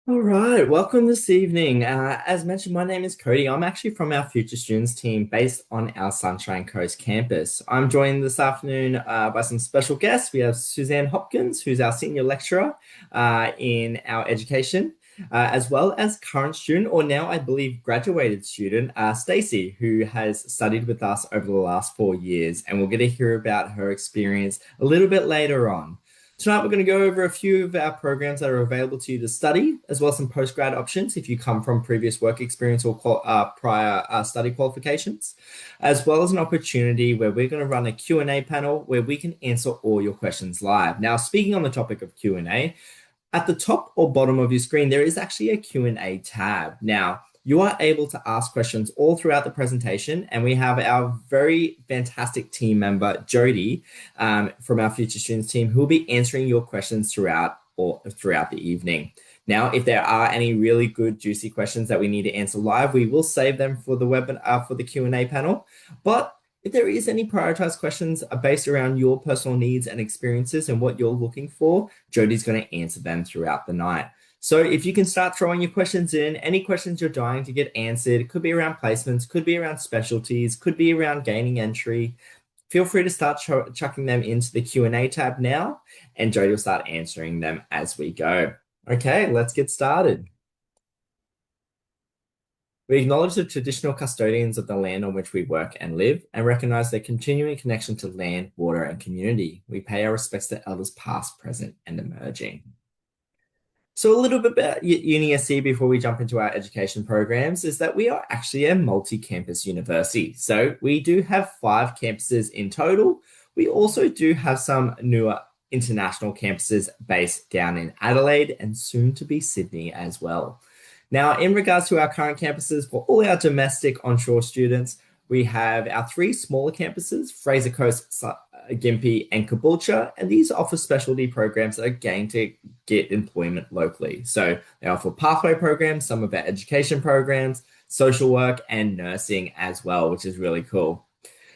All right, welcome this evening. As mentioned, my name is Cody. I'm actually from our Future Students team based on our Sunshine Coast campus. I'm joined this afternoon by some special guests. We have Suzanne Hopkins, who's our senior lecturer in our education, as well as current student, or now I believe graduated student, Stacey, who has studied with us over the last 4 years. And we're going to hear about her experience a little bit later on. Tonight, we're going to go over a few of our programs that are available to you to study, as well as some postgrad options if you come from previous work experience or prior study qualifications, as well as an opportunity where we're going to run a Q&A panel where we can answer all your questions live. Now, speaking on the topic of Q&A, at the top or bottom of your screen, there is actually a Q&A tab. Now, you are able to ask questions all throughout the presentation, and we have our very fantastic team member, Jody, from our Future Students team, who will be answering your questions throughout the evening. Now, if there are any really good, juicy questions that we need to answer live, we will save them for the webinar for the Q&A panel. But if there is any prioritized questions based around your personal needs and experiences and what you're looking for, Jody's going to answer them throughout the night. So if you can start throwing your questions in, any questions you're dying to get answered, it could be around placements, could be around specialties, could be around gaining entry. Feel free to start chucking them into the Q&A tab now, and Jody will start answering them as we go. Okay, let's get started. We acknowledge the traditional custodians of the land on which we work and live and recognize their continuing connection to land, water, and community. We pay our respects to elders past, present, and emerging. So a little bit about UniSC before we jump into our education programs is that we are actually a multi-campus university. So we do have 5 campuses in total. We also do have some newer international campuses based down in Adelaide and soon to be Sydney as well. Now, in regards to our current campuses, for all our domestic onshore students, we have our 3 smaller campuses, Fraser Coast, Gympie, and Caboolture, and these offer specialty programs that are going to get employment locally. So they offer pathway programs, some of our education programs, social work, and nursing as well, which is really cool.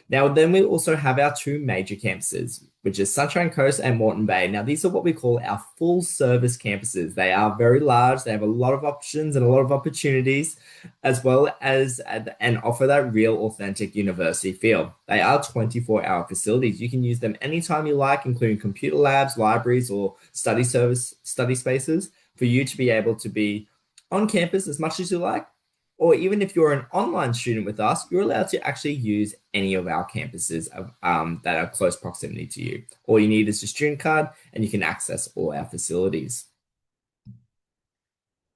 Now, then we also have our 2 major campuses, which is Sunshine Coast and Moreton Bay. Now, these are what we call our full service campuses. They are very large. They have a lot of options and a lot of opportunities, as well as and offer that real authentic university feel. They are 24-hour facilities. You can use them anytime you like, including computer labs, libraries, or study spaces for you to be able to be on campus as much as you like. Or even if you're an online student with us, you're allowed to actually use any of our campuses that are close proximity to you. All you need is a student card and you can access all our facilities.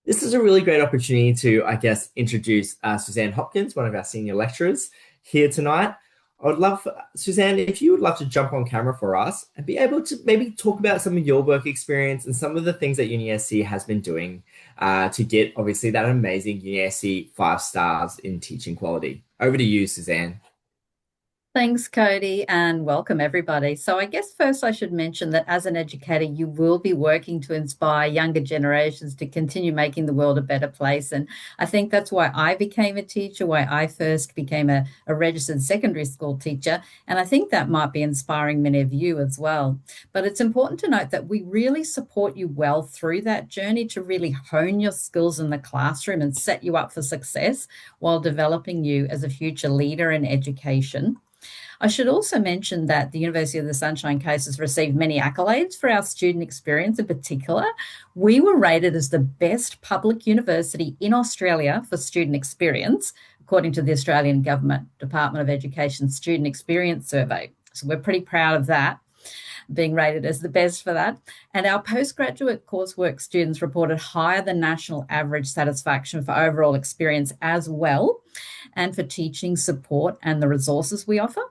This is a really great opportunity to, I guess, introduce Suzanne Hopkins, one of our senior lecturers here tonight. I would love, Suzanne, if you would love to jump on camera for us and be able to maybe talk about some of your work experience and some of the things that UniSC has been doing to get, obviously, that amazing UniSC 5 stars in teaching quality. Over to you, Suzanne. Thanks, Cody, and welcome everybody. So, I guess first I should mention that as an educator, you will be working to inspire younger generations to continue making the world a better place. And I think that's why I became a teacher, why I first became a registered secondary school teacher. And I think that might be inspiring many of you as well. But it's important to note that we really support you well through that journey to really hone your skills in the classroom and set you up for success while developing you as a future leader in education. I should also mention that the University of the Sunshine Coast has received many accolades for our student experience in particular. We were rated as the best public university in Australia for student experience, according to the Australian Government Department of Education Student Experience Survey. So we're pretty proud of that, being rated as the best for that. And our postgraduate coursework students reported higher than national average satisfaction for overall experience as well, and for teaching support and the resources we offer.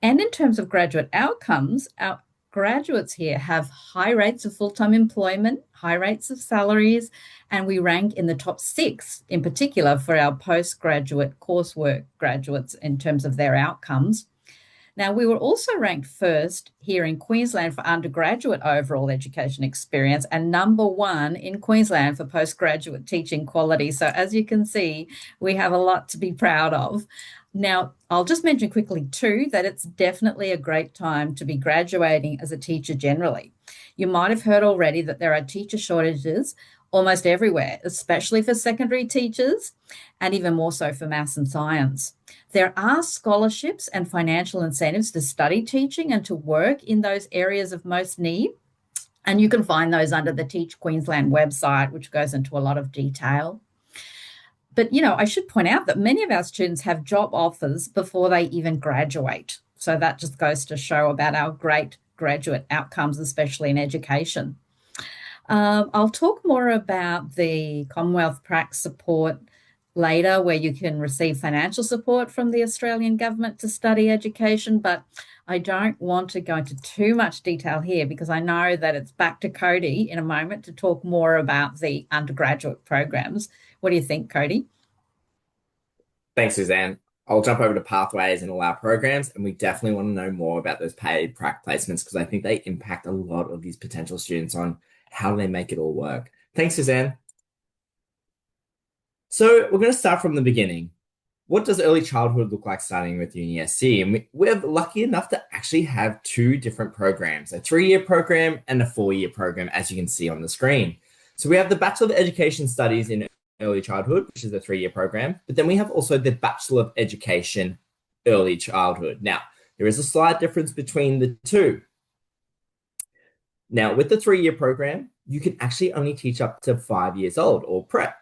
And in terms of graduate outcomes, our graduates here have high rates of full-time employment, high rates of salaries, and we rank in the top 6 in particular for our postgraduate coursework graduates in terms of their outcomes. Now, we were also ranked first here in Queensland for undergraduate overall education experience and #1 in Queensland for postgraduate teaching quality. So as you can see, we have a lot to be proud of. Now, I'll just mention quickly too that it's definitely a great time to be graduating as a teacher generally. You might have heard already that there are teacher shortages almost everywhere, especially for secondary teachers and even more so for maths and science. There are scholarships and financial incentives to study teaching and to work in those areas of most need. And you can find those under the Teach Queensland website, which goes into a lot of detail. But, I should point out that many of our students have job offers before they even graduate. So that just goes to show about our great graduate outcomes, especially in education. I'll talk more about the Commonwealth Prac support later, where you can receive financial support from the Australian government to study education, but I don't want to go into too much detail here because I know that it's back to Cody in a moment to talk more about the undergraduate programs. What do you think, Cody? Thanks, Suzanne. I'll jump over to pathways and all our programs, and we definitely want to know more about those paid prac placements because I think they impact a lot of these potential students on how they make it all work. Thanks, Suzanne. So we're going to start from the beginning. What does early childhood look like starting with UniSC? And we're lucky enough to actually have two different programs, a 3-year program and a 4-year program, as you can see on the screen. So we have the Bachelor of Education Studies in Early Childhood, which is a 3-year program, but then we have also the Bachelor of Education Early Childhood. Now, there is a slight difference between the two. Now, with the 3-year program, you can actually only teach up to 5 years old or prep.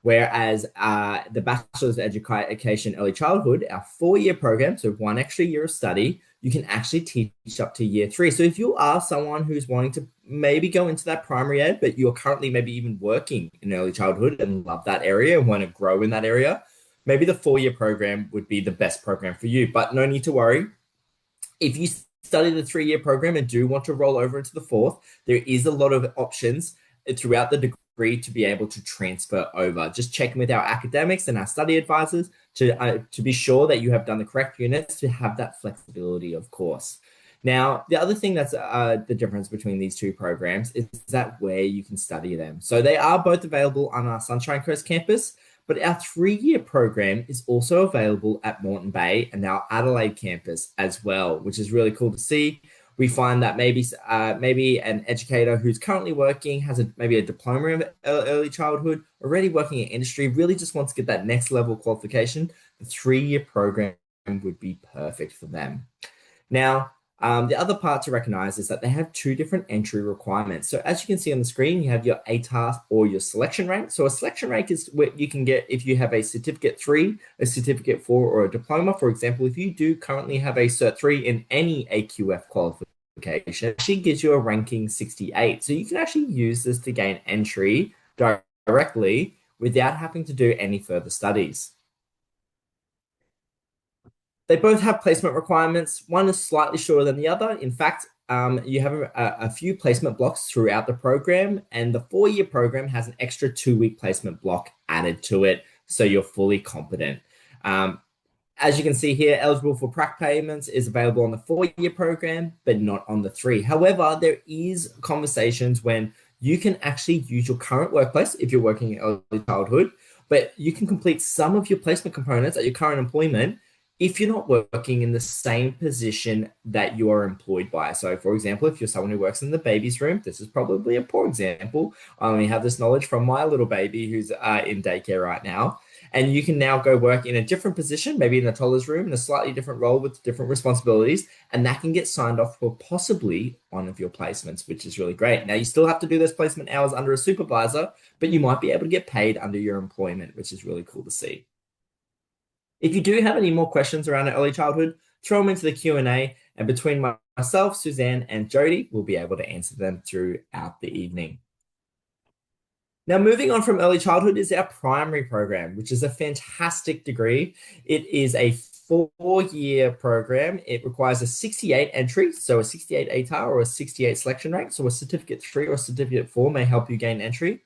Whereas the Bachelor's of Education Early Childhood, our 4-year program, so 1 extra year of study, you can actually teach up to year 3. So if you are someone who's wanting to maybe go into that primary ed, but you're currently maybe even working in early childhood and love that area and want to grow in that area, maybe the 4-year program would be the best program for you. But no need to worry. If you study the 3-year program and do want to roll over into the 4th, there is a lot of options throughout the degree to be able to transfer over. Just checking with our academics and our study advisors to be sure that you have done the correct units to have that flexibility, of course. Now, the other thing that's the difference between these two programs is that where you can study them. So they are both available on our Sunshine Coast campus, but our 3-year program is also available at Moreton Bay and our Adelaide campus as well, which is really cool to see. We find that maybe an educator who's currently working has maybe a diploma in early childhood, already working in industry, really just wants to get that next level qualification. The 3-year program would be perfect for them. Now, the other part to recognize is that they have 2 different entry requirements. So as you can see on the screen, you have your ATAR or your selection rank. So a selection rank is what you can get if you have a certificate 3, a certificate 4, or a diploma. For example, if you do currently have a cert 3 in any AQF qualification, it actually gives you a ranking 68. So you can actually use this to gain entry directly without having to do any further studies. They both have placement requirements. One is slightly shorter than the other. In fact, you have a few placement blocks throughout the program, and the 4-year program has an extra 2-week placement block added to it, so you're fully competent. As you can see here, eligible for prac payments is available on the 4-year program, but not on the 3. However, there is conversations when you can actually use your current workplace if you're working in early childhood, but you can complete some of your placement components at your current employment if you're not working in the same position that you are employed by. So, for example, if you're someone who works in the baby's room, this is probably a poor example. I only have this knowledge from my little baby who's in daycare right now. And you can now go work in a different position, maybe in a toddler's room, in a slightly different role with different responsibilities, and that can get signed off for possibly one of your placements, which is really great. Now, you still have to do those placement hours under a supervisor, but you might be able to get paid under your employment, which is really cool to see. If you do have any more questions around early childhood, throw them into the Q&A, and between myself, Suzanne, and Jody, we'll be able to answer them throughout the evening. Now, moving on from early childhood is our primary program, which is a fantastic degree. It is a 4-year program. It requires a 68 entry, so a 68 ATAR or a 68 selection rank. So a certificate 3 or certificate 4 may help you gain entry.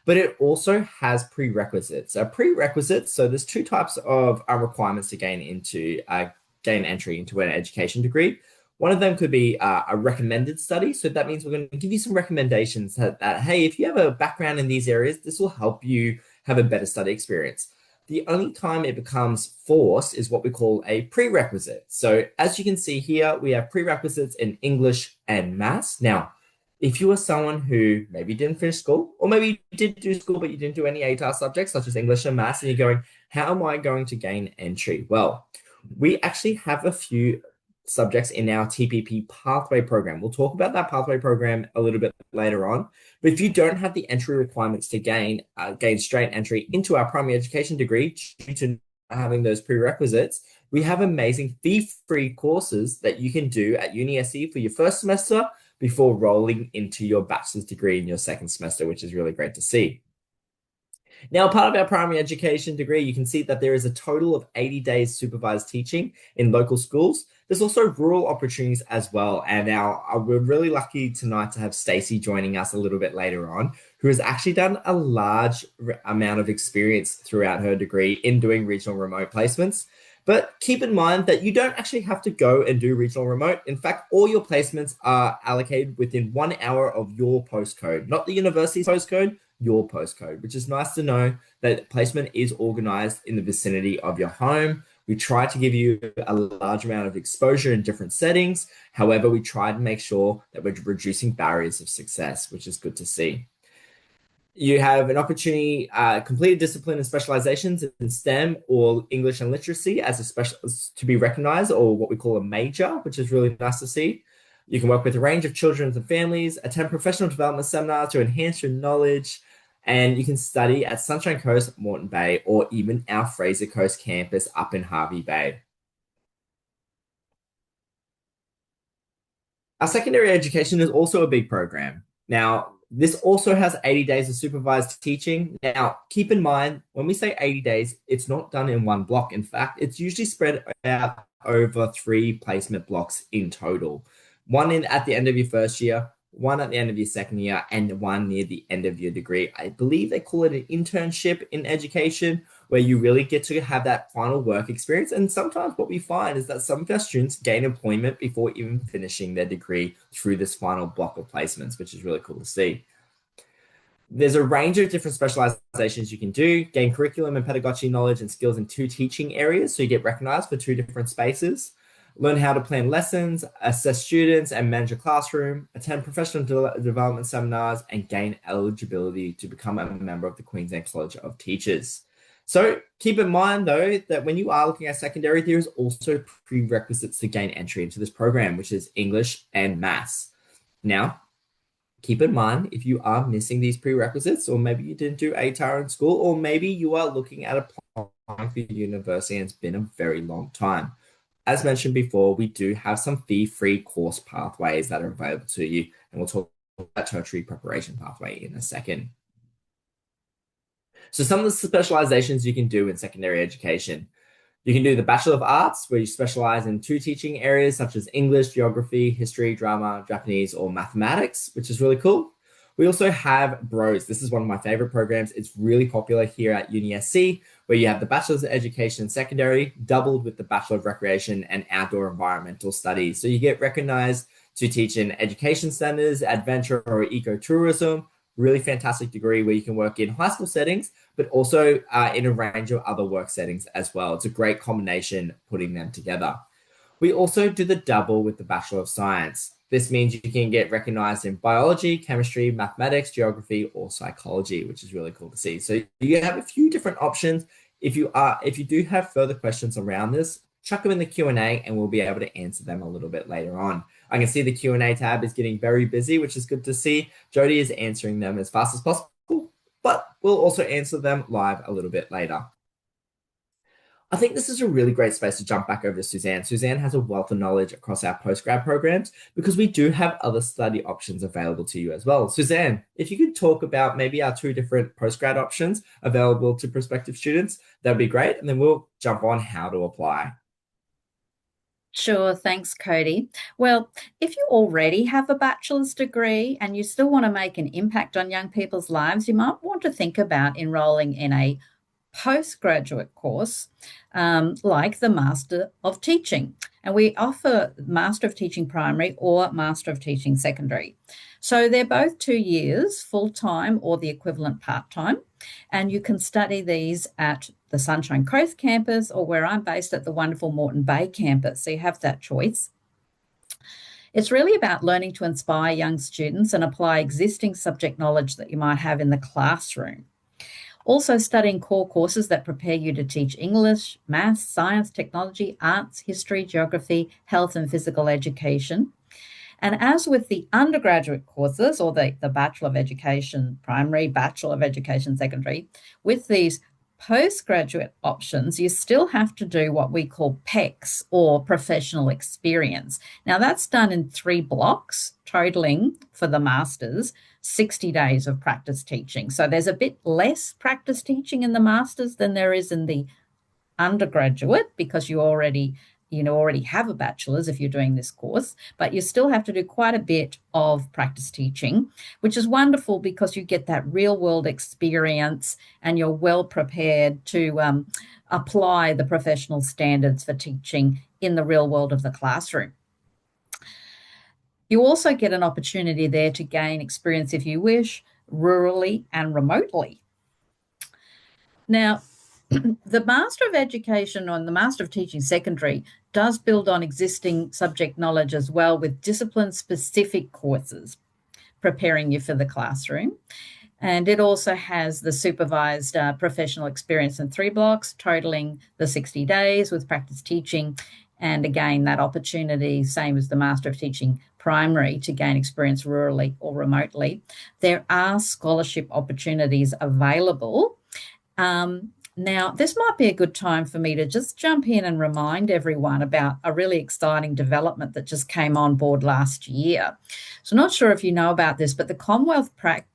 But it also has prerequisites. Prerequisites, so there's 2 types of requirements to gain entry into an education degree. One of them could be a recommended study. So that means we're going to give you some recommendations that, hey, if you have a background in these areas, this will help you have a better study experience. The only time it becomes forced is what we call a prerequisite. So as you can see here, we have prerequisites in English and maths. Now, if you are someone who maybe didn't finish school, or maybe you did do school, but you didn't do any ATAR subjects such as English and maths, and you're going, how am I going to gain entry? Well, we actually have a few subjects in our TPP pathway program. We'll talk about that pathway program a little bit later on. But if you don't have the entry requirements to gain straight entry into our primary education degree due to having those prerequisites, we have amazing fee-free courses that you can do at UniSC for your first semester before rolling into your bachelor's degree in your second semester, which is really great to see. Now, part of our primary education degree, you can see that there is a total of 80 days supervised teaching in local schools. There's also rural opportunities as well. And now we're really lucky tonight to have Stacey joining us a little bit later on, who has actually done a large amount of experience throughout her degree in doing regional remote placements. But keep in mind that you don't actually have to go and do regional remote. In fact, all your placements are allocated within 1 hour of your postcode, not the university's postcode, your postcode, which is nice to know that placement is organized in the vicinity of your home. We try to give you a large amount of exposure in different settings. However, we try to make sure that we're reducing barriers of success, which is good to see. You have an opportunity, completed discipline and specializations in STEM or English and literacy as a specialist to be recognized, or what we call a major, which is really nice to see. You can work with a range of children and families, attend professional development seminars to enhance your knowledge, and you can study at Sunshine Coast, Moreton Bay, or even our Fraser Coast campus up in Hervey Bay. Our secondary education is also a big program. Now, this also has 80 days of supervised teaching. Now, keep in mind, when we say 80 days, it's not done in one block. In fact, it's usually spread out over 3 placement blocks in total. One at the end of your first year, one at the end of your second year, and one near the end of your degree. I believe they call it an internship in education, where you really get to have that final work experience. And sometimes what we find is that some of our students gain employment before even finishing their degree through this final block of placements, which is really cool to see. There's a range of different specializations you can do, gain curriculum and pedagogy knowledge and skills in 2 teaching areas, so you get recognized for 2 different spaces. Learn how to plan lessons, assess students, and manage a classroom, attend professional development seminars, and gain eligibility to become a member of the Queensland College of Teachers. So keep in mind, though, that when you are looking at secondary, there is also prerequisites to gain entry into this program, which is English and maths. Now, keep in mind, if you are missing these prerequisites, or maybe you didn't do ATAR in school, or maybe you are looking at applying for university and it's been a very long time. As mentioned before, we do have some fee-free course pathways that are available to you, and we'll talk about tertiary preparation pathway in a second. So some of the specializations you can do in secondary education. You can do the Bachelor of Arts, where you specialize in 2 teaching areas such as English, geography, history, drama, Japanese, or mathematics, which is really cool. We also have BROS. This is one of my favorite programs. It's really popular here at UniSC, where you have the Bachelor's of Education Secondary doubled with the Bachelor of Recreation and Outdoor Environmental Studies. So you get recognized to teach in education centers, adventure or ecotourism. Really fantastic degree where you can work in high school settings, but also in a range of other work settings as well. It's a great combination putting them together. We also do the double with the Bachelor of Science. This means you can get recognized in biology, chemistry, mathematics, geography, or psychology, which is really cool to see. So you have a few different options. If you do have further questions around this, chuck them in the Q&A and we'll be able to answer them a little bit later on. I can see the Q&A tab is getting very busy, which is good to see. Jody is answering them as fast as possible, but we'll also answer them live a little bit later. I think this is a really great space to jump back over to Suzanne. Suzanne has a wealth of knowledge across our postgrad programs because we do have other study options available to you as well. Suzanne, if you could talk about maybe our 2 different postgrad options available to prospective students, that'd be great. And then we'll jump on how to apply. Sure, thanks, Cody. Well, if you already have a bachelor's degree and you still want to make an impact on young people's lives, you might want to think about enrolling in a postgraduate course like the Master of Teaching. And we offer Master of Teaching Primary or Master of Teaching Secondary. So they're both 2 years, full-time or the equivalent part-time. And you can study these at the Sunshine Coast campus or where I'm based at the wonderful Moreton Bay campus. So you have that choice. It's really about learning to inspire young students and apply existing subject knowledge that you might have in the classroom. Also studying core courses that prepare you to teach English, maths, science, technology, arts, history, geography, health and physical education. And as with the undergraduate courses or the Bachelor of Education primary, Bachelor of Education secondary, with these postgraduate options, you still have to do what we call PECS or professional experience. Now, that's done in 3 blocks, totaling for the masters 60 days of practice teaching. So there's a bit less practice teaching in the masters than there is in the undergraduate, because you already have a bachelor's if you're doing this course, but you still have to do quite a bit of practice teaching, which is wonderful because you get that real world experience and you're well prepared to apply the professional standards for teaching in the real world of the classroom. You also get an opportunity there to gain experience, if you wish, rurally and remotely. Now, the Master of Education or the Master of Teaching Secondary does build on existing subject knowledge as well, with discipline-specific courses preparing you for the classroom. And it also has the supervised professional experience in 3 blocks, totaling the 60 days with practice teaching. And again, that opportunity, same as the Master of Teaching Primary, to gain experience rurally or remotely. There are scholarship opportunities available. Now, this might be a good time for me to just jump in and remind everyone about a really exciting development that just came on board last year. So, not sure if you know about this, but the Commonwealth Prac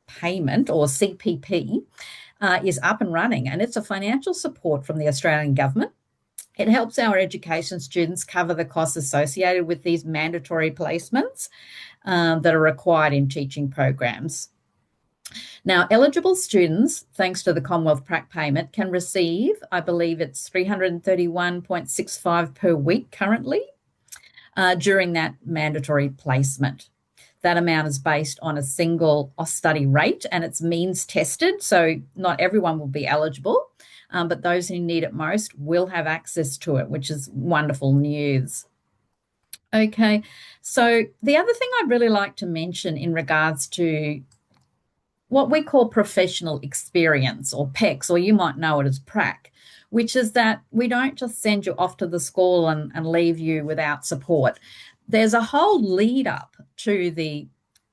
Payment, or CPP, is up and running, and it's a financial support from the Australian government. It helps our education students cover the costs associated with these mandatory placements that are required in teaching programs. Now, eligible students, thanks to the Commonwealth Prac Payment, can receive, I believe it's $331.65 per week currently, during that mandatory placement. That amount is based on a single study rate and it's means tested, so not everyone will be eligible, but those who need it most will have access to it, which is wonderful news. Okay, so the other thing I'd really like to mention in regards to what we call professional experience, or PECS, or you might know it as PRAC, which is that we don't just send you off to the school and leave you without support. There's a whole lead up to the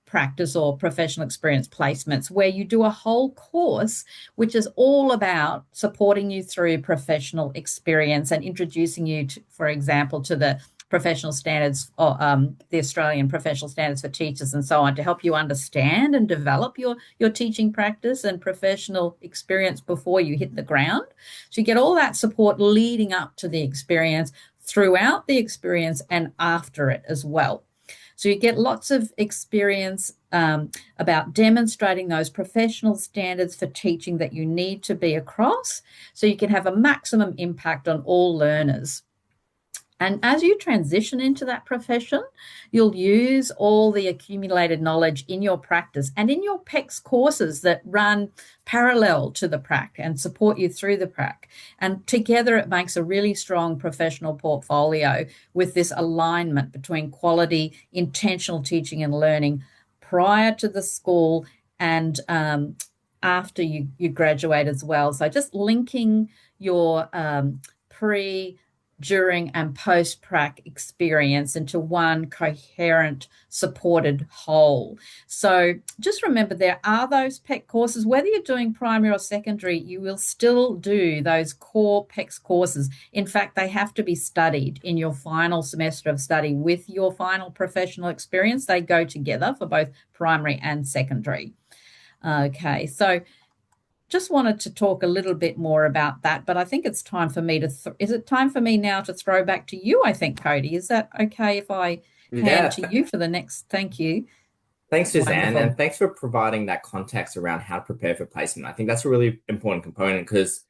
practice or professional experience placements where you do a whole course, which is all about supporting you through professional experience and introducing you to, for example, to the professional standards, or the Australian professional standards for teachers and so on, to help you understand and develop your teaching practice and professional experience before you hit the ground. So you get all that support leading up to the experience, throughout the experience, and after it as well. So you get lots of experience about demonstrating those professional standards for teaching that you need to be across, so you can have a maximum impact on all learners. And as you transition into that profession, you'll use all the accumulated knowledge in your practice and in your PECS courses that run parallel to the PRAC and support you through the PRAC. And together it makes a really strong professional portfolio with this alignment between quality, intentional teaching and learning prior to the school and after you graduate as well. So just linking your pre, during and post-prac experience into one coherent, supported whole. So just remember, there are those PEC courses. Whether you're doing primary or secondary, you will still do those core PECS courses. In fact, they have to be studied in your final semester of study with your final professional experience. They go together for both primary and secondary. Okay, so just wanted to talk a little bit more about that, but I think it's time for me to, is it time for me now to throw back to you, I think, Cody? Is that okay if I hand to you for the next? Thank you. Thanks, Suzanne, Wonderful. and thanks for providing that context around how to prepare for placement. I think that's a really important component, because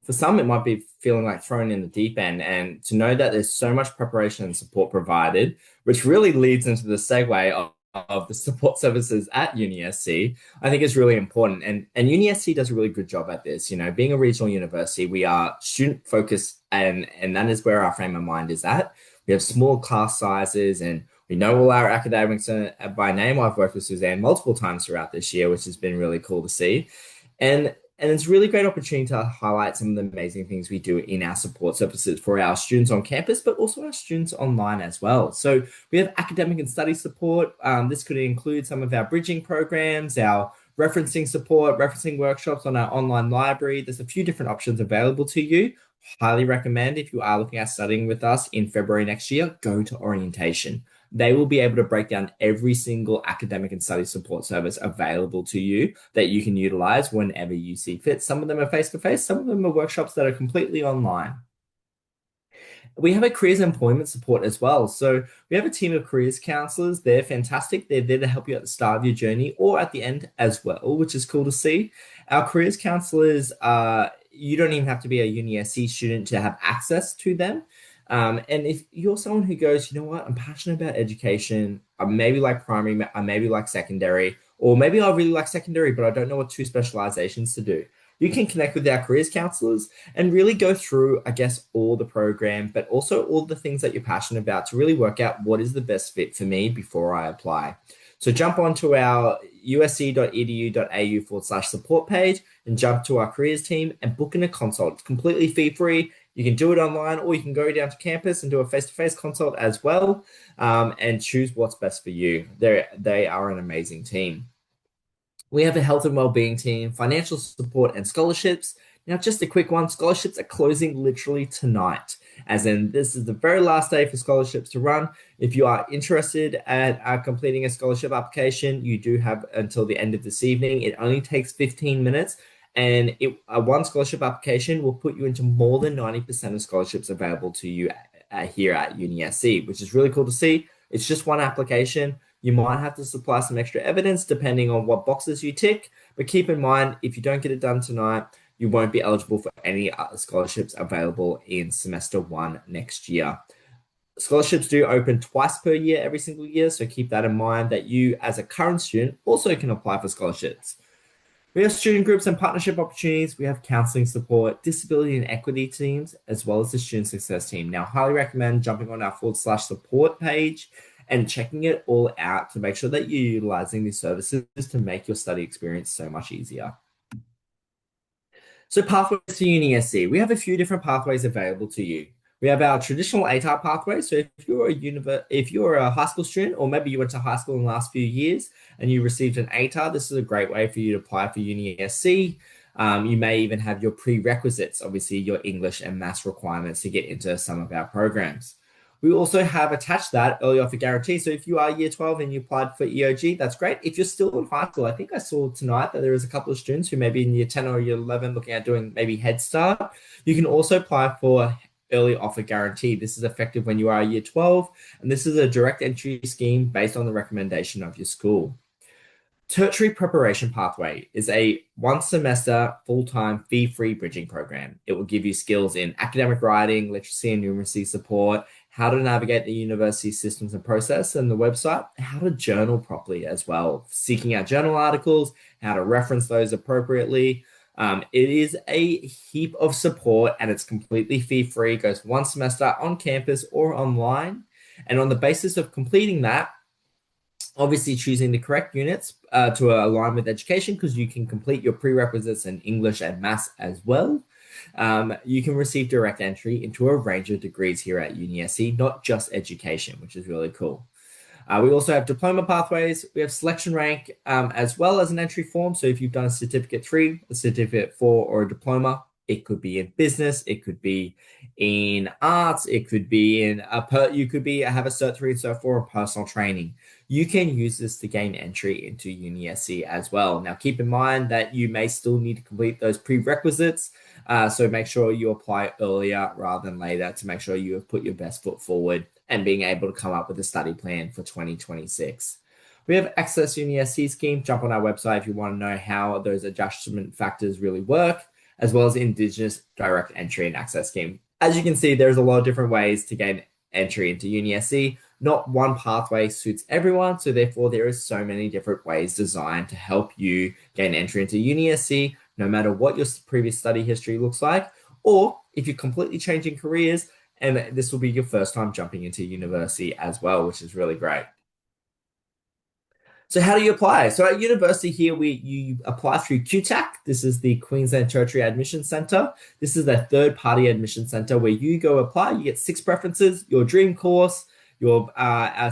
for some, it might be feeling like thrown in the deep end, and to know that there's so much preparation and support provided, which really leads into the segue of the support services at UniSC, I think is really important. And UniSC does a really good job at this. You know, being a regional university, we are student focused, and that is where our frame of mind is at. We have small class sizes and we We know all our academics by name. I've worked with Suzanne multiple times throughout this year, which has been really cool to see. And it's a really great opportunity to highlight some of the amazing things we do in our support services for our students on campus, but also our students online as well. So we have academic and study support. This could include some of our bridging programs, our referencing support, referencing workshops on our online library. There's a few different options available to you. Highly recommend if you are looking at studying with us in February next year, go to orientation. They will be able to break down every single academic and study support service available to you that you can utilize whenever you see fit. Some of them are face-to-face, some of them are workshops that are completely online. We have a careers and employment support as well. So we have a team of careers counselors. They're fantastic. They're there to help you at the start of your journey or at the end as well, which is cool to see. Our careers counselors, you don't even have to be a UniSC student to have access to them. And if you're someone who goes, you know what, I'm passionate about education, I maybe like primary, I maybe like secondary, or maybe I really like secondary, but I don't know what two specializations to do. You can connect with our careers counselors and really go through, I guess, all the program, but also all the things that you're passionate about to really work out what is the best fit for me before I apply. So jump onto our usc.edu.au/support page and jump to our careers team and book in a consult. It's completely fee-free. You can do it online or you can go down to campus and do a face-to-face consult as well, and choose what's best for you. They are an amazing team. We have a health and well-being team, financial support and scholarships. Now, just a quick one, scholarships are closing literally tonight, as in this is the very last day for scholarships to run. If you are interested at completing a scholarship application, you do have until the end of this evening. It only takes 15 minutes, and one scholarship application will put you into more than 90% of scholarships available to you here at UniSC, which is really cool to see. It's just one application. You might have to supply some extra evidence depending on what boxes you tick, but keep in mind, if you don't get it done tonight, you won't be eligible for any other scholarships available in semester one next year. Scholarships do open twice per year, every single year, so keep that in mind that you, as a current student, also can apply for scholarships. We have student groups and partnership opportunities. We have counseling support, disability and equity teams, as well as the student success team. Now, highly recommend jumping on our /support page and checking it all out to make sure that you're utilizing these services to make your study experience so much easier. So pathways to UniSC. We have a few different pathways available to you. We have our traditional ATAR pathway. So if you're a high school student, or maybe you went to high school in the last few years and you received an ATAR, this is a great way for you to apply for UniSC. You may even have your prerequisites, obviously your English and maths requirements to get into some of our programs. We also have attached that early offer guarantee. So if you are year 12 and you applied for EOG, that's great. If you're still in high school, I think I saw tonight that there is a couple of students who may be in year 10 or year 11 looking at doing maybe Head Start. You can also apply for early offer guarantee. This is effective when you are year 12, and this is a direct entry scheme based on the recommendation of your school. Tertiary Preparation Pathway is a one-semester, full-time, fee-free bridging program. It will give you skills in academic writing, literacy and numeracy support, how to navigate the university systems and process and the website, how to journal properly as well, seeking out journal articles, how to reference those appropriately. It is a heap of support and it's completely fee-free. It goes one semester on campus or online. And on the basis of completing that, obviously choosing the correct units to align with education, because you can complete your prerequisites in English and maths as well. You can receive direct entry into a range of degrees here at UniSC, not just education, which is really cool. We also have diploma pathways. We have selection rank as well as an entry form. So if you've done a certificate 3, a certificate 4, or a diploma, it could be in business, it could be in arts, it could be in you could be have a Cert 3 and Cert 4 in personal training. You can use this to gain entry into UniSC as well. Now, keep in mind that you may still need to complete those prerequisites. So make sure you apply earlier rather than later to make sure you have put your best foot forward and being able to come up with a study plan for 2026. We have Access UniSC scheme. Jump on our website if you want to know how those adjustment factors really work, as well as Indigenous direct entry and access scheme. As you can see, there's a lot of different ways to gain entry into UniSC. Not one pathway suits everyone, so therefore there is so many different ways designed to help you gain entry into UniSC, no matter what your previous study history looks like, or if you're completely changing careers And this will be your first time jumping into university as well, which is really great. So how do you apply? So at university here, we you apply through QTAC. This is the Queensland Territory Admission Centre. This is a third-party admission centre where you go apply. You get six preferences: your dream course, your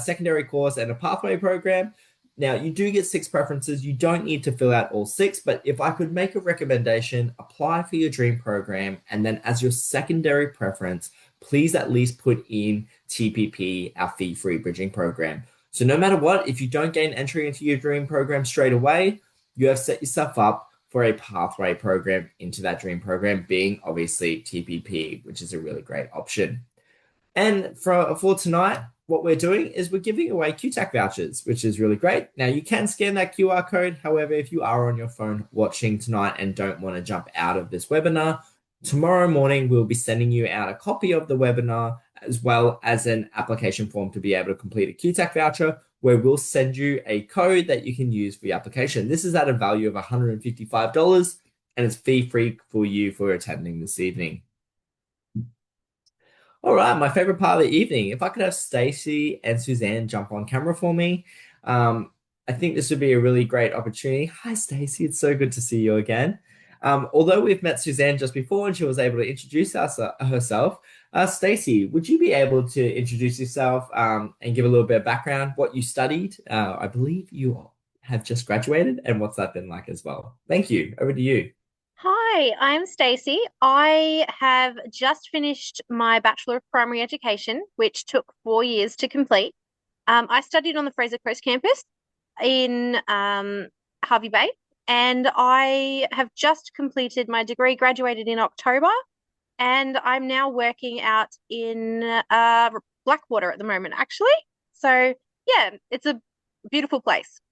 secondary course, and a pathway program. Now you do get six preferences. You don't need to fill out all six, but if I could make a recommendation, apply for your dream program, and then as your secondary preference, please at least put in TPP, our fee-free bridging program. So no matter what, if you don't gain entry into your dream program straight away, you have set yourself up for a pathway program into that dream program, being obviously TPP, which is a really great option. And for tonight, what we're doing is we're giving away QTAC vouchers, which is really great. Now you can scan that QR code. However, if you are on your phone watching tonight and don't want to jump out of this webinar, tomorrow morning we'll be sending you out a copy of the webinar as well as an application form to be able to complete a QTAC voucher where we'll send you a code that you can use for your application. This is at a value of $155 and it's fee-free for you for attending this evening. All right, my favorite part of the evening. If I could have Stacey and Suzanne jump on camera for me, I think this would be a really great opportunity. Hi, Stacey. It's so good to see you again. Although we've met Suzanne just before and she was able to introduce herself, Stacey, would you be able to introduce yourself and give a little bit of background, what you studied? I believe you have just graduated and what's that been like as well? Thank you. Over to you. Hi, I'm Stacey. I have just finished my Bachelor of Primary Education, which took 4 years to complete. I studied on the Fraser Coast campus in Hervey Bay, and I have just completed my degree, graduated in October, and I'm now working out in Blackwater at the moment, actually. So, yeah, it's a beautiful place.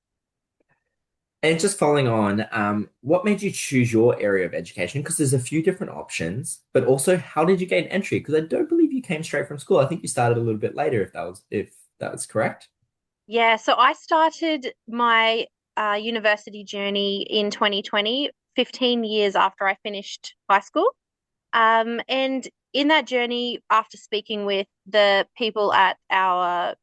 And just following on, what made you choose your area of education? Because there's a few different options, but also how did you gain entry? Because I don't believe you came straight from school. I think you started a little bit later, if that was correct. Yeah, so I started my university journey in 2020, 15 years after I finished high school. And in that journey, after speaking with the people at our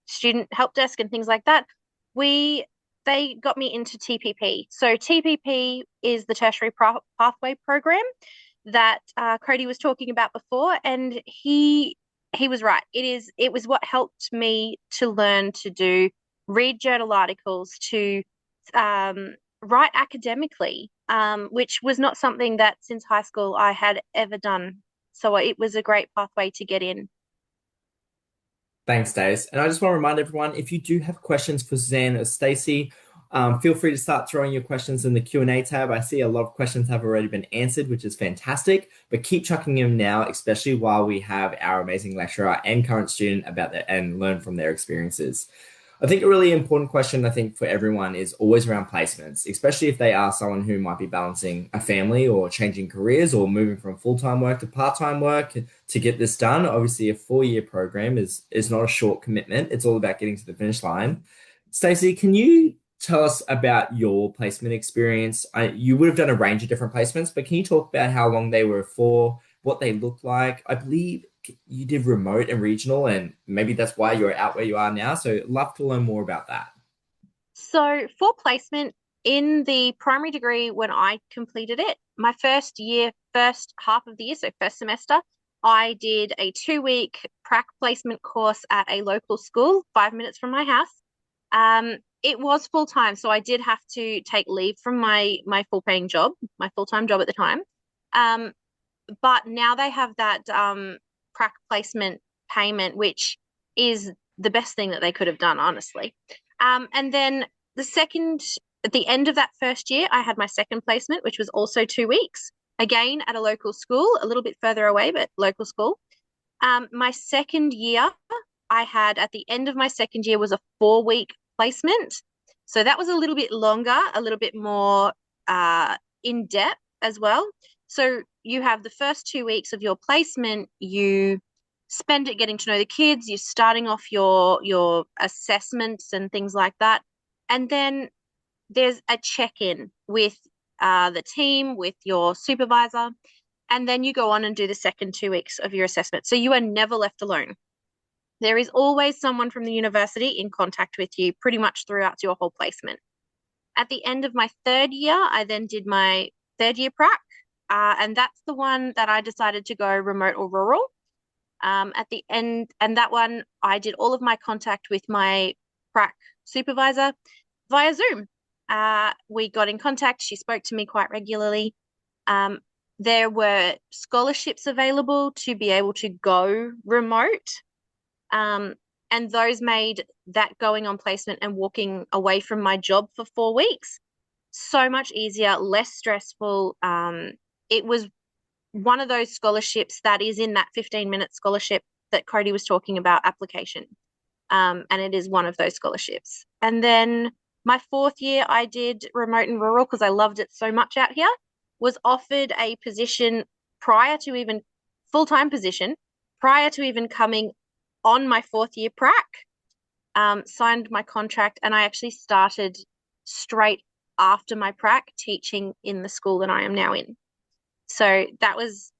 student help desk and things like that, we they got me into TPP. So TPP is the tertiary pathway program that Cody was talking about before, and he was right. It was what helped me to learn to read journal articles, to write academically, which was not something that since high school I had ever done. So it was a great pathway to get in. Thanks, Dace. And I just want to remind everyone, if you do have questions for Suzanne or Stacey, feel free to start throwing your questions in the Q&A tab. I see a lot of questions have already been answered, which is fantastic, but keep chucking them now, especially while we have our amazing lecturer and current student about that and learn from their experiences. I think a really important question, I think, for everyone is always around placements, especially if they are someone who might be balancing a family or changing careers or moving from full-time work to part-time work to get this done. Obviously, a 4-year program is not a short commitment. It's all about getting to the finish line. Stacey, can you tell us about your placement experience? You would have done a range of different placements, but can you talk about how long they were for, what they looked like? I believe you did remote and regional, and maybe that's why you're out where you are now. So I'd love to learn more about that. So for placement in the primary degree, when I completed it, my first year, first half of the year, so first semester, I did a 2 week prac placement course at a local school, 5 minutes from my house. It was full time, so I did have to take leave from my full paying job, my full time job at the time. Um, but now they have that prac placement payment, which is the best thing that they could have done, honestly. And then the second, at the end of that first year, I had my second placement, which was also 2 weeks, again at a local school, a little bit further away, but local school. My second year, I had at the end of my second year was a 4 week placement. So that was a little bit longer, a little bit more in depth as well. So you have the first 2 weeks of your placement, you spend it getting to know the kids, you're starting off your assessments and things like that. And then there's a check-in with the team, with your supervisor, and then you go on and do the second 2 weeks of your assessment. So you are never left alone. There is always someone from the university in contact with you pretty much throughout your whole placement. At the end of my third year, I then did my third year prac, and that's the one that I decided to go remote or rural. At the end, and that one, I did all of my contact with my prac supervisor via Zoom. We got in contact. She spoke to me quite regularly. There were scholarships available to be able to go remote. And those made that going on placement and walking away from my job for 4 weeks so much easier, less stressful. It was one of those scholarships that is in that 15-minute scholarship that Cody was talking about application. And it is one of those scholarships. And then my fourth year, I did remote and rural because I loved it so much out here, was offered a position prior to even full-time position, prior to even coming on my fourth year prac, signed my contract, and I actually started straight after my prac teaching in the school that I am now in. So that was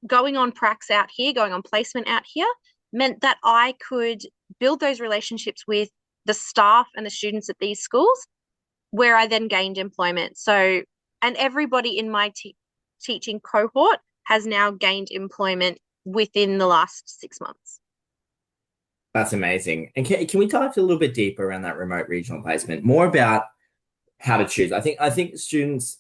going on pracs out here, going on placement out here, meant that I could build those relationships with the staff and the students at these schools, where I then gained employment. So, and everybody in my teaching cohort has now gained employment within the last 6 months. That's amazing. And can we dive a little bit deeper around that remote regional placement, more about how to choose? I think students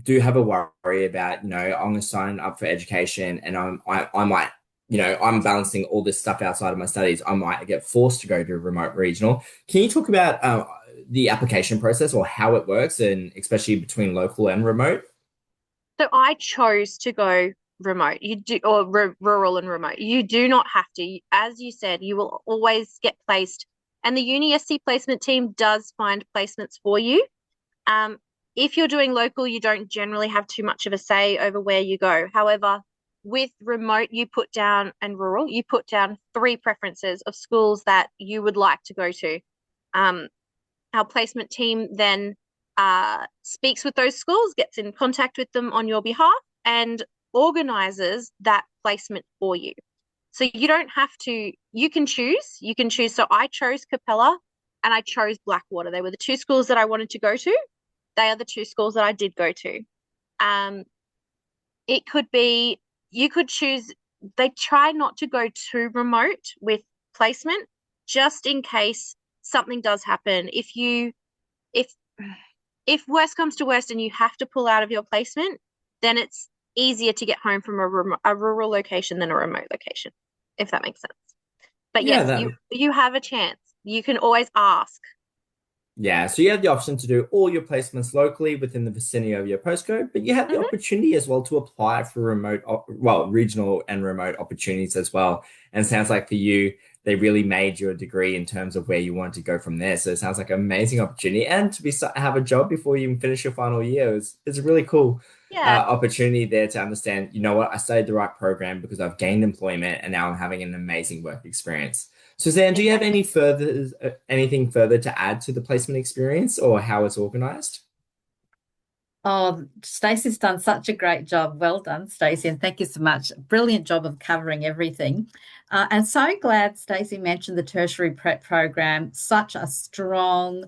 do have a worry about, I'm going to sign up for education and I might, I'm balancing all this stuff outside of my studies. I might get forced to go to remote regional. Can you talk about the application process or how it works, and especially between local and remote? So I chose to go remote, rural and remote. You do not have to. As you said, you will always get placed, and the UniSC placement team does find placements for you. If you're doing local, you don't generally have too much of a say over where you go. However, with remote, and rural, you put down 3 preferences of schools that you would like to go to. Our placement team then speaks with those schools, gets in contact with them on your behalf, and organizes that placement for you. So you don't have to, you can choose. So I chose Capella and I chose Blackwater. They were the 2 schools that I wanted to go to. They are the 2 schools that I did go to. It could be, you could choose, they try not to go too remote with placement, just in case something does happen. If worst comes to worst and you have to pull out of your placement, then it's easier to get home from a rural location than a remote location, if that makes sense. But yes, you have a chance. You can always ask. Yeah, so you have the option to do all your placements locally within the vicinity of your postcode, but you have the opportunity as well to apply for regional and remote opportunities as well. And it sounds like for you, they really made your degree in terms of where you wanted to go from there. So it sounds like an amazing opportunity, and to have a job before you even finish your final year is a really cool opportunity there to understand, I studied the right program because I've gained employment and now I'm having an amazing work experience. Suzanne, do you have anything further to add to the placement experience or how it's organized? Oh, Stacey's done such a great job. Well done, Stacey, and thank you so much. Brilliant job of covering everything. And so glad Stacey mentioned the tertiary prep program, such a strong,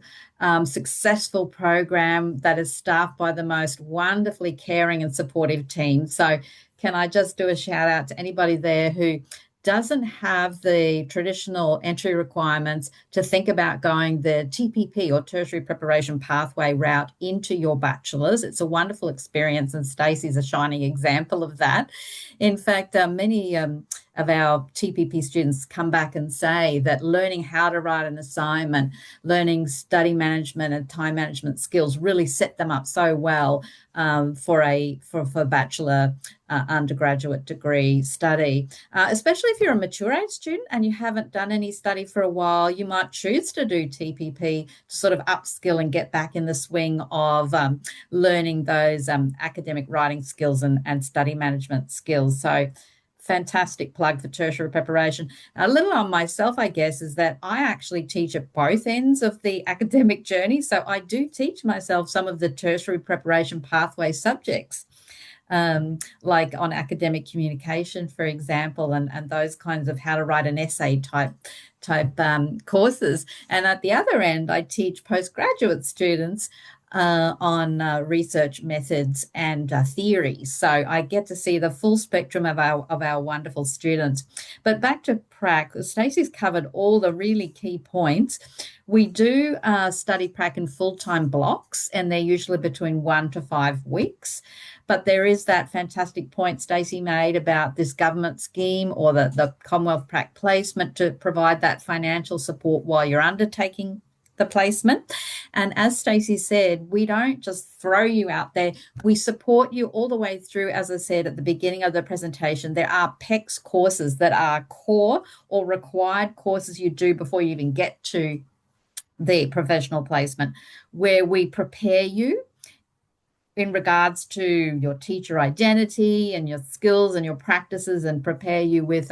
successful program that is staffed by the most wonderfully caring and supportive team. So can I just do a shout out to anybody there who doesn't have the traditional entry requirements to think about going the TPP or tertiary preparation pathway route into your bachelor's. It's a wonderful experience, and Stacey's a shining example of that. In fact, many of our TPP students come back and say that learning how to write an assignment, learning study management and time management skills really set them up so well for bachelor undergraduate degree study. Especially if you're a mature age student and you haven't done any study for a while, you might choose to do TPP to sort of upskill and get back in the swing of learning those academic writing skills and study management skills. So fantastic plug for tertiary preparation. A little on myself, I guess, is that I actually teach at both ends of the academic journey. So I do teach myself some of the tertiary preparation pathway subjects. like on academic communication, for example, and those kinds of how to write an essay type courses. And at the other end, I teach postgraduate students on research methods and theories. So I get to see the full spectrum of our wonderful students. But back to prac, Stacey's covered all the really key points. We do study prac in full-time blocks, and they're usually between 1 to 5 weeks. But there is that fantastic point Stacey made about this government scheme or the Commonwealth Prac placement to provide that financial support while you're undertaking the placement. And as Stacey said, we don't just throw you out there. We support you all the way through. As I said at the beginning of the presentation, there are PECS courses that are core or required courses you do before you even get to the professional placement, where we prepare you in regards to your teacher identity and your skills and your practices, and prepare you with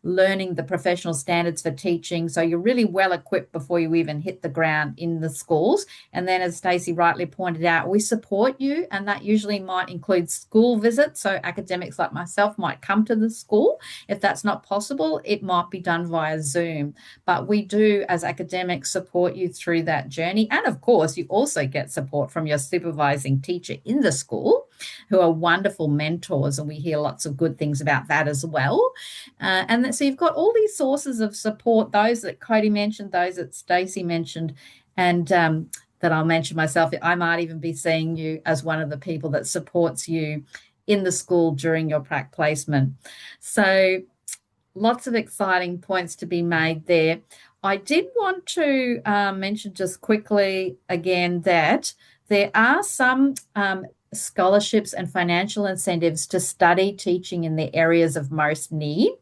learning the professional standards for teaching. So you're really well equipped before you even hit the ground in the schools. And then, as Stacey rightly pointed out, we support you, and that usually might include school visits. So academics like myself might come to the school. If that's not possible, it might be done via Zoom. But we do, as academics, support you through that journey. And of course, you also get support from your supervising teacher in the school, who are wonderful mentors, and we hear lots of good things about that as well. And so you've got all these sources of support, those that Cody mentioned, those that Stacey mentioned, and that I'll mention myself. I might even be seeing you as one of the people that supports you in the school during your prac placement. So lots of exciting points to be made there. I did want to mention just quickly again that there are some scholarships and financial incentives to study teaching in the areas of most need.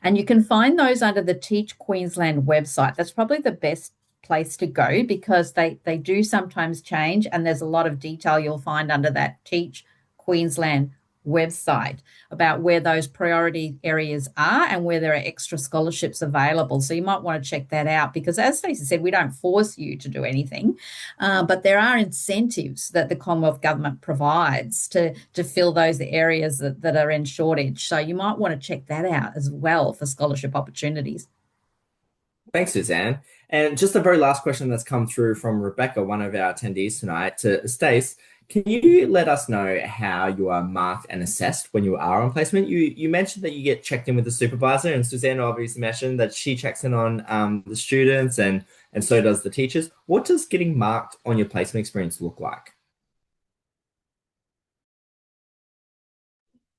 And you can find those under the Teach Queensland website. That's probably the best place to go, because they do sometimes change, and there's a lot of detail you'll find under that Teach Queensland website about where those priority areas are and where there are extra scholarships available. So you might want to check that out, because as Stacey said, we don't force you to do anything, but there are incentives that the Commonwealth Government provides to fill those areas that are in shortage. So you might want to check that out as well for scholarship opportunities. Thanks, Suzanne. And just the very last question that's come through from Rebecca, one of our attendees tonight, to Stace. Can you let us know how you are marked and assessed when you are on placement? You mentioned that you get checked in with the supervisor, and Suzanne obviously mentioned that she checks in on the students, and so does the teachers. What does getting marked on your placement experience look like?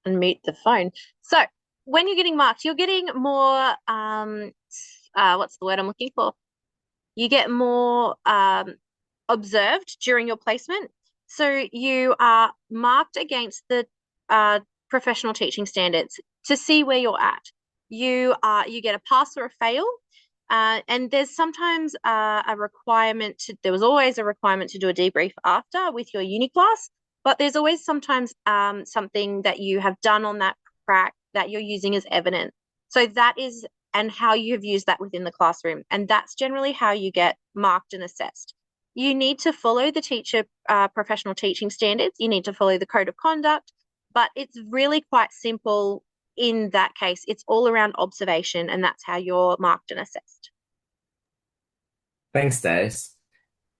Unmute the phone. So when you're getting marked, you're getting more, what's the word I'm looking for? You get more observed during your placement. So you are marked against the professional teaching standards to see where you're at. You get a pass or a fail, and there's sometimes a requirement there was always a requirement to do a debrief after with your uni class, but there's always sometimes something that you have done on that prac that you're using as evidence. So that is, and how you have used that within the classroom, and that's generally how you get marked and assessed. You need to follow the teacher professional teaching standards. You need to follow the code of conduct, but it's really quite simple in that case. It's all around observation, and that's how you're marked and assessed. Thanks, Stace.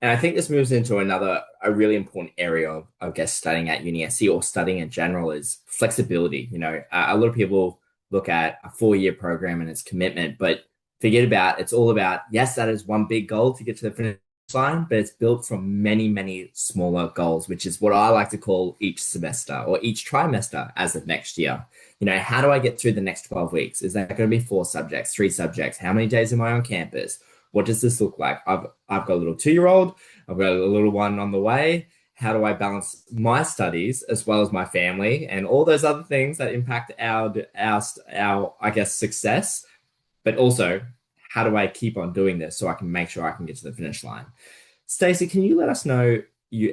And I think this moves into a really important area of, I guess, studying at UniSC or studying in general is flexibility. You know, a lot of people look at a 4-year program and its commitment, but forget about, it's all about, yes, that is one big goal to get to the finish line, but it's built from many, many smaller goals, which is what I like to call each semester or each trimester as of next year. You know, how do I get through the next 12 weeks? Is that going to be 4 subjects, 3 subjects? How many days am I on campus? What does this look like? I've got a little 2-year-old. I've got a little one on the way. How do I balance my studies as well as my family and all those other things that impact our I guess, success? But also, how do I keep on doing this so I can make sure I can get to the finish line? Stacey, can you let us know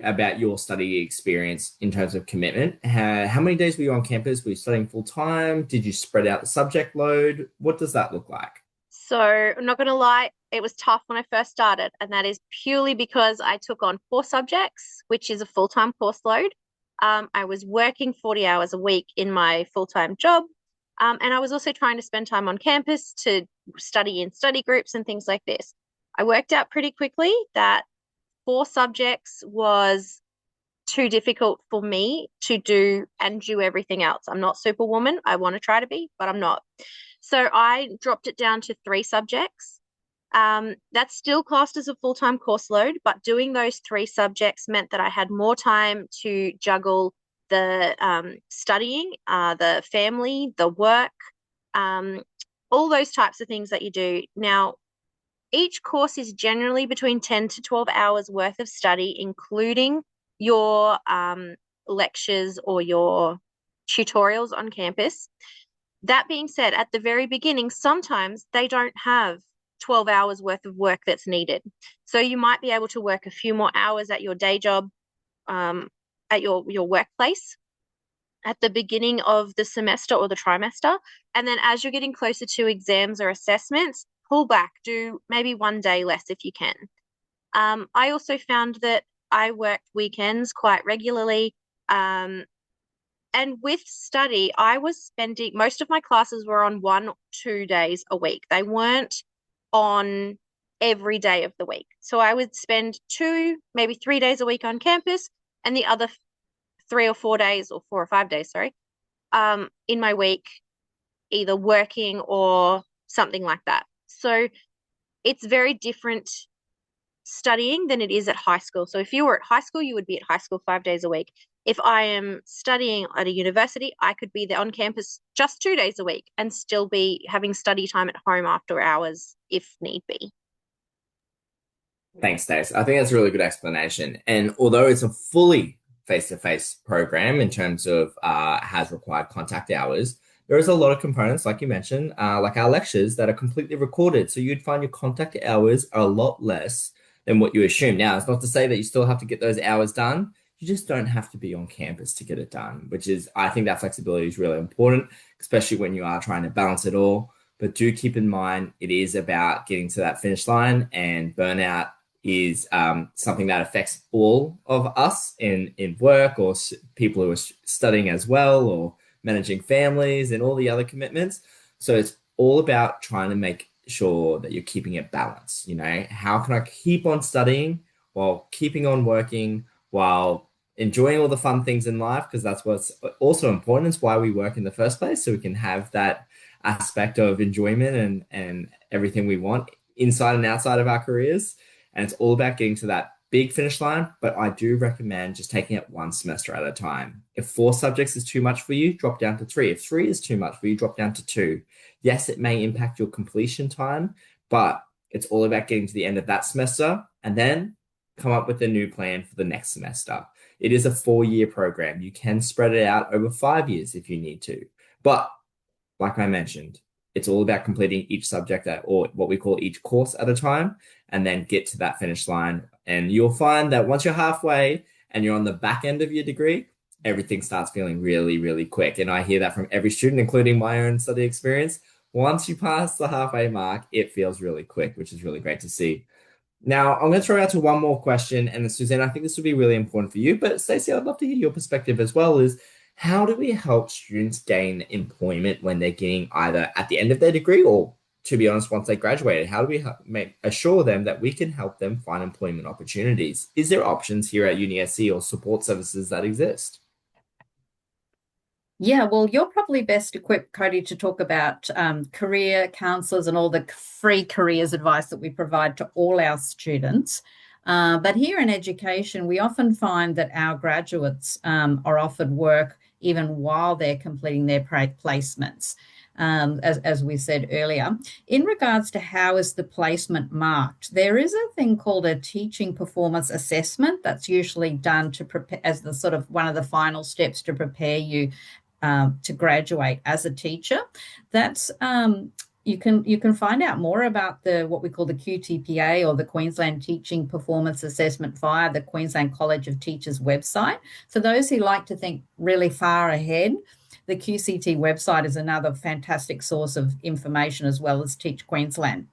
about your study experience in terms of commitment? How many days were you on campus? Were you studying full time? Did you spread out the subject load? What does that look like? So I'm not going to lie, it was tough when I first started, and that is purely because I took on 4 subjects, which is a full-time course load. I was working 40 hours a week in my full-time job. And I was also trying to spend time on campus to study in study groups and things like this. I worked out pretty quickly that 4 subjects was too difficult for me to do and do everything else. I'm not Superwoman. I want to try to be, but I'm not. So I dropped it down to 3 subjects. That's still classed as a full-time course load, but doing those 3 subjects meant that I had more time to juggle the studying, the family, the work, all those types of things that you do. Now, each course is generally between 10 to 12 hours worth of study, including your lectures or your tutorials on campus. That being said, at the very beginning, sometimes they don't have 12 hours worth of work that's needed. So you might be able to work a few more hours at your day job, at your workplace at the beginning of the semester or the trimester. And then as you're getting closer to exams or assessments, pull back, do maybe 1 day less if you can. I also found that I worked weekends quite regularly. And with study, I was spending, most of my classes were on 1 or 2 days a week. They weren't on every day of the week. So I would spend 2, maybe 3 days a week on campus, and the other 3 or 4 days, or 4 or 5 days, sorry, in my week, either working or something like that. So it's very different studying than it is at high school. So if you were at high school, you would be at high school 5 days a week. If I am studying at a university, I could be there on campus just 2 days a week and still be having study time at home after hours if need be. Thanks, Stace. I think that's a really good explanation. And although it's a fully face-to-face program in terms of has required contact hours, there is a lot of components, like you mentioned, like our lectures that are completely recorded. So you'd find your contact hours are a lot less than what you assume. Now, it's not to say that you still have to get those hours done. You just don't have to be on campus to get it done, which is, I think that flexibility is really important, especially when you are trying to balance it all. But do keep in mind, it is about getting to that finish line, and burnout is something that affects all of us in work, or people who are studying as well, or managing families and all the other commitments. So it's all about trying to make sure that you're keeping it balanced. You know, how can I keep on studying while keeping on working, while enjoying all the fun things in life? Because that's what's also important. It's why we work in the first place, so we can have that aspect of enjoyment and everything we want inside and outside of our careers. And it's all about getting to that big finish line. But I do recommend just taking it 1 semester at a time. If 4 subjects is too much for you, drop down to 3. If 3 is too much for you, drop down to 2. Yes, it may impact your completion time, but it's all about getting to the end of that semester and then come up with a new plan for the next semester. It is a 4-year program. You can spread it out over 5 years if you need to. But like I mentioned, it's all about completing each subject or what we call each course at a time, and then get to that finish line. And you'll find that once you're halfway and you're on the back end of your degree, everything starts feeling really, really quick. And I hear that from every student, including my own study experience. Once you pass the halfway mark, it feels really quick, which is really great to see. Now, I'm going to throw out to one more question. And Suzanne, I think this would be really important for you. But Stacey, I'd love to hear your perspective as well. Is how do we help students gain employment when they're getting either at the end of their degree or, to be honest, once they graduated? How do we assure them that we can help them find employment opportunities? Is there options here at UniSC or support services that exist? Yeah, well, you're probably best equipped, Cody, to talk about career counselors and all the free careers advice that we provide to all our students. But here in education, we often find that our graduates are offered work even while they're completing their placements, as we said earlier. In regards to how is the placement marked, there is a thing called a teaching performance assessment that's usually done to prepare as the sort of one of the final steps to prepare you to graduate as a teacher. That's you can find out more about what we call the QTPA, or the Queensland Teaching Performance Assessment, via the Queensland College of Teachers website. For those who like to think really far ahead, the QCT website is another fantastic source of information, as well as Teach Queensland.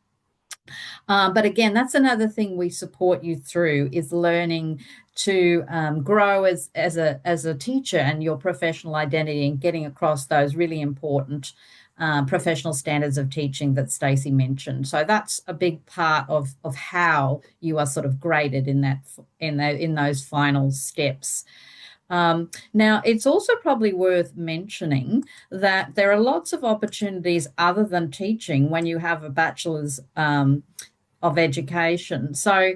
But again, that's another thing we support you through is learning to grow as a teacher and your professional identity and getting across those really important professional standards of teaching that Stacey mentioned. So that's a big part of how you are sort of graded in those final steps. Now, it's also probably worth mentioning that there are lots of opportunities other than teaching when you have a bachelor's of education. So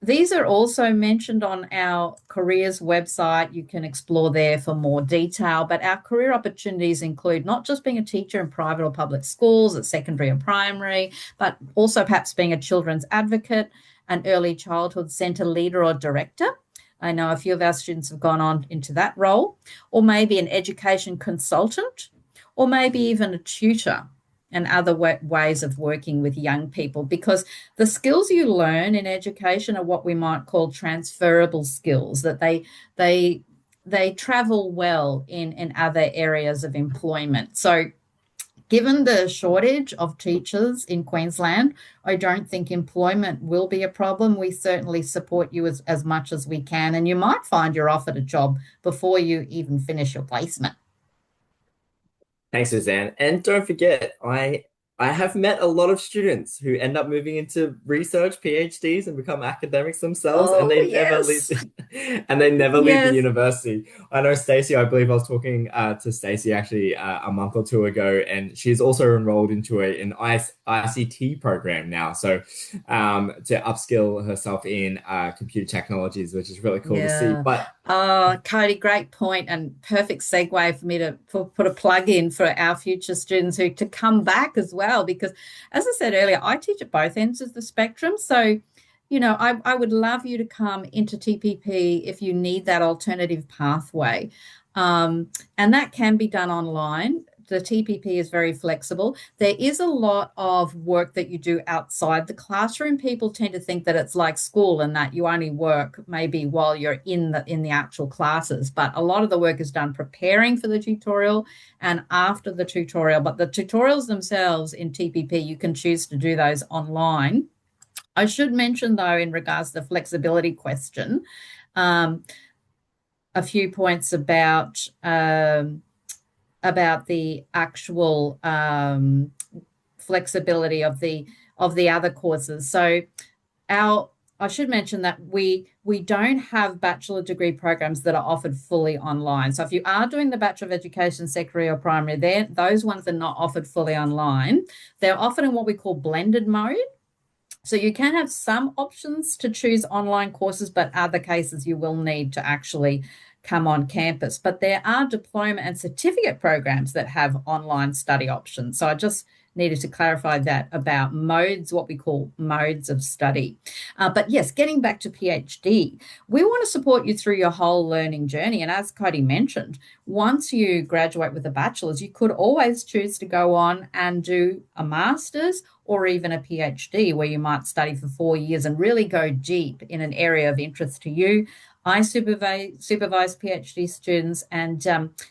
these are also mentioned on our careers website. You can explore there for more detail, but our career opportunities include not just being a teacher in private or public schools at secondary and primary, but also perhaps being a children's advocate, an early childhood centre leader or director. I know a few of our students have gone on into that role, or maybe an education consultant, or maybe even a tutor and other ways of working with young people, because the skills you learn in education are what we might call transferable skills, that they travel well in other areas of employment. So given the shortage of teachers in Queensland, I don't think employment will be a problem. We certainly support you as much as we can, and you might find you're offered a job before you even finish your placement. Thanks, Suzanne. And don't forget, I have met a lot of students who end up moving into research, PhDs, and become academics themselves, and they never leave and they never leave the university. I know Stacey, I believe I was talking to Stacey actually a month or two ago, and she's also enrolled into an ICT program now. So to upskill herself in computer technologies, which is really cool to see. But Cody, great point, and perfect segue for me to put a plug in for our future students to come back as well, because as I said earlier, I teach at both ends of the spectrum. So, you know, I would love you to come into TPP if you need that alternative pathway. And that can be done online. The TPP is very flexible. There is a lot of work that you do outside the classroom. People tend to think that it's like school and that you only work maybe while you're in the actual classes, but a lot of the work is done preparing for the tutorial and after the tutorial. But the tutorials themselves in TPP, you can choose to do those online. I should mention, though, in regards to the flexibility question, a few points about the actual flexibility of the other courses. So I should mention that we don't have bachelor degree programs that are offered fully online. So if you are doing the Bachelor of Education, secondary or primary, those ones are not offered fully online. They're offered in what we call blended mode. So you can have some options to choose online courses, but other cases you will need to actually come on campus. But there are diploma and certificate programs that have online study options. So I just needed to clarify that about modes, what we call modes of study. But yes, getting back to PhD, we want to support you through your whole learning journey. And as Cody mentioned, once you graduate with a bachelor's, you could always choose to go on and do a master's or even a PhD, where you might study for 4 years and really go deep in an area of interest to you. I supervise PhD students, and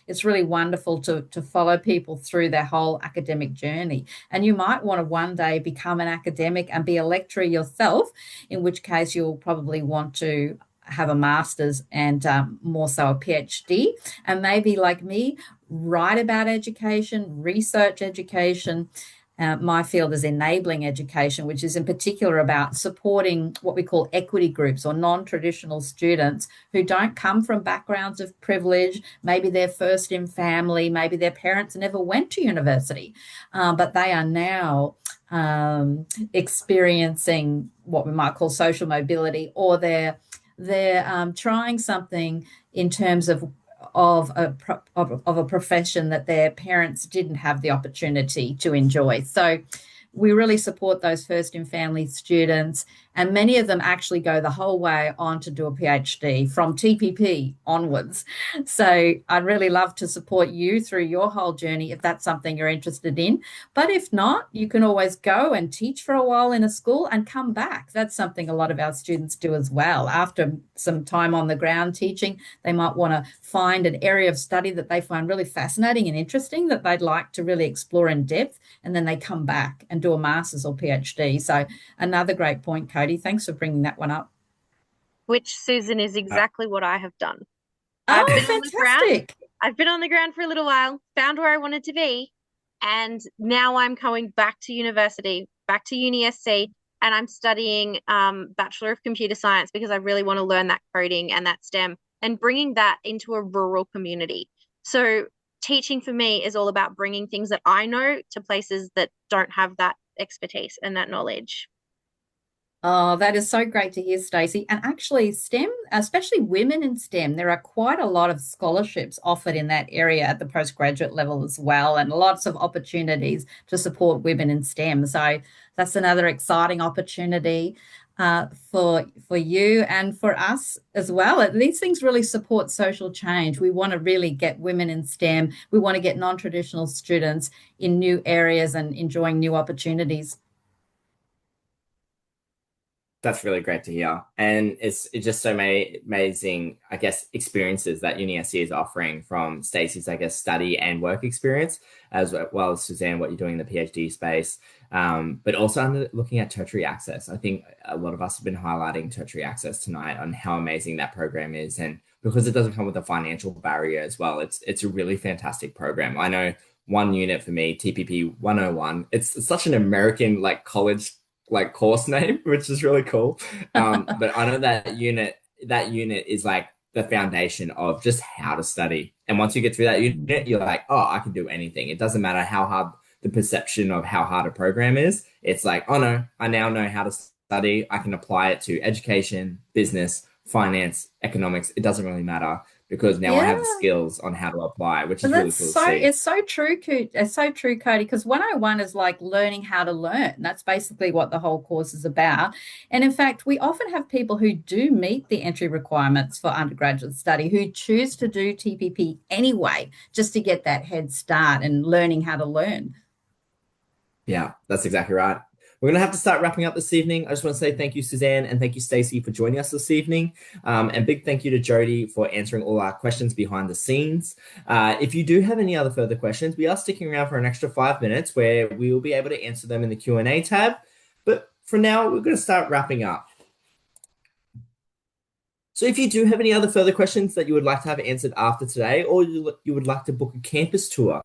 it's really wonderful to follow people through their whole academic journey. And you might want to one day become an academic and be a lecturer yourself, in which case you'll probably want to have a master's and more so a PhD, and maybe like me, write about education, research education. My field is enabling education, which is in particular about supporting what we call equity groups or non-traditional students who don't come from backgrounds of privilege. Maybe they're first in family, maybe their parents never went to university, but they are now experiencing what we might call social mobility, or they're trying something in terms of a profession that their parents didn't have the opportunity to enjoy. So we really support those first in family students, and many of them actually go the whole way on to do a PhD from TPP onwards. So I'd really love to support you through your whole journey if that's something you're interested in. But if not, you can always go and teach for a while in a school and come back. That's something a lot of our students do as well. After some time on the ground teaching, they might want to find an area of study that they find really fascinating and interesting that they'd like to really explore in depth, and then they come back and do a master's or PhD. So another great point, Cody. Thanks for bringing that one up. Which, Susan, is exactly what I have done. I've Oh, been on the ground. fantastic. I've been on the ground for a little while, found where I wanted to be, and now I'm going back to university, back to UniSC, and I'm studying Bachelor of Computer Science because I really want to learn that coding and that STEM and bringing that into a rural community. So teaching for me is all about bringing things that I know to places that don't have that expertise and that knowledge. Oh, that is so great to hear, Stacey. And actually, STEM, especially women in STEM, there are quite a lot of scholarships offered in that area at the postgraduate level as well, and lots of opportunities to support women in STEM. So that's another exciting opportunity for you and for us as well. These things really support social change. We want to really get women in STEM. We want to get non-traditional students in new areas and enjoying new opportunities. That's really great to hear. And it's just so many amazing, I guess, experiences that UniSC is offering from Stacey's, I guess, study and work experience, as well as Suzanne, what you're doing in the PhD space. But also I'm looking at tertiary access. I think a lot of us have been highlighting tertiary access tonight on how amazing that program is. And because it doesn't come with a financial barrier as well, it's a really fantastic program. I know one unit for me, TPP 101, it's such an American like college like course name, which is really cool. But I know that unit is like the foundation of just how to study. And once you get through that unit, you're like, oh, I can do anything. It doesn't matter how hard the perception of how hard a program is. It's like, oh no, I now know how to study. I can apply it to education, business, finance, economics. It doesn't really matter because now I have the Yeah. skills on how to apply, which is And really that's cool to so see. it's so true, It's so true, Cody, because 101 is like learning how to learn. That's basically what the whole course is about. And in fact, we often have people who do meet the entry requirements for undergraduate study who choose to do TPP anyway, just to get that head start and learning how to learn. Yeah, that's exactly right. We're going to have to start wrapping up this evening. I just want to say thank you, Suzanne, and thank you, Stacey, for joining us this evening. And big thank you to Jody for answering all our questions behind the scenes. If you do have any other further questions, we are sticking around for an extra 5 minutes where we will be able to answer them in the Q&A tab. But for now, we're going to start wrapping up. So if you do have any other further questions that you would like to have answered after today, or you would like to book a campus tour,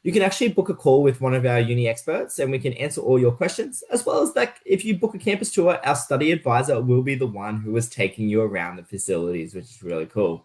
you can actually book a call with one of our uni experts and we can answer all your questions, as well as that if you book a campus tour, our study advisor will be the one who is taking you around the facilities, which is really cool.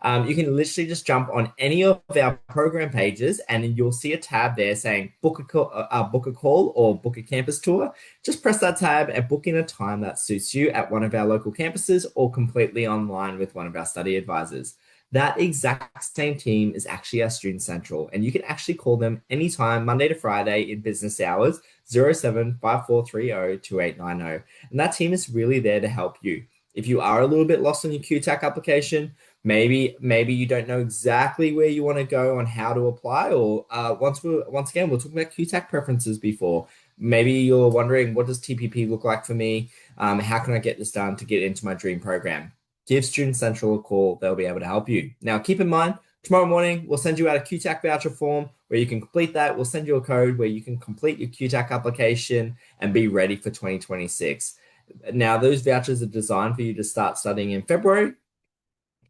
You can literally just jump on any of our program pages and you'll see a tab there saying book a call or book a campus tour. Just press that tab and book in a time that suits you at one of our local campuses or completely online with one of our study advisors. That exact same team is actually our Student Central, and you can actually call them anytime, Monday to Friday in business hours, 0754302890. And that team is really there to help you. If you are a little bit lost on your QTAC application, maybe you don't know exactly where you want to go on how to apply, or once again, we'll talk about QTAC preferences before. Maybe you're wondering, what does TPP look like for me? How can I get this done to get into my dream program? Give Student Central a call. They'll be able to help you. Now, keep in mind, tomorrow morning, we'll send you out a QTAC voucher form where you can complete that. We'll send you a code where you can complete your QTAC application and be ready for 2026. Now, those vouchers are designed for you to start studying in February.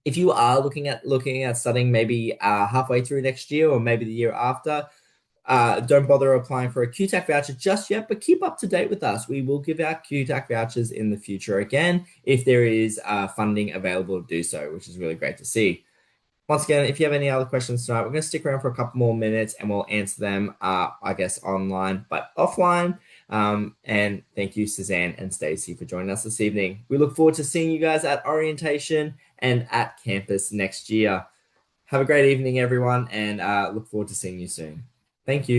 If you are looking at studying maybe halfway through next year or maybe the year after, don't bother applying for a QTAC voucher just yet, but keep up to date with us. We will give out QTAC vouchers in the future again if there is funding available to do so, which is really great to see. Once again, if you have any other questions tonight, we're going to stick around for a couple more minutes and we'll answer them, I guess, online, but offline. And thank you, Suzanne and Stacey, for joining us this evening. We look forward to seeing you guys at orientation and at campus next year. Have a great evening, everyone, and look forward to seeing you soon. Thank you.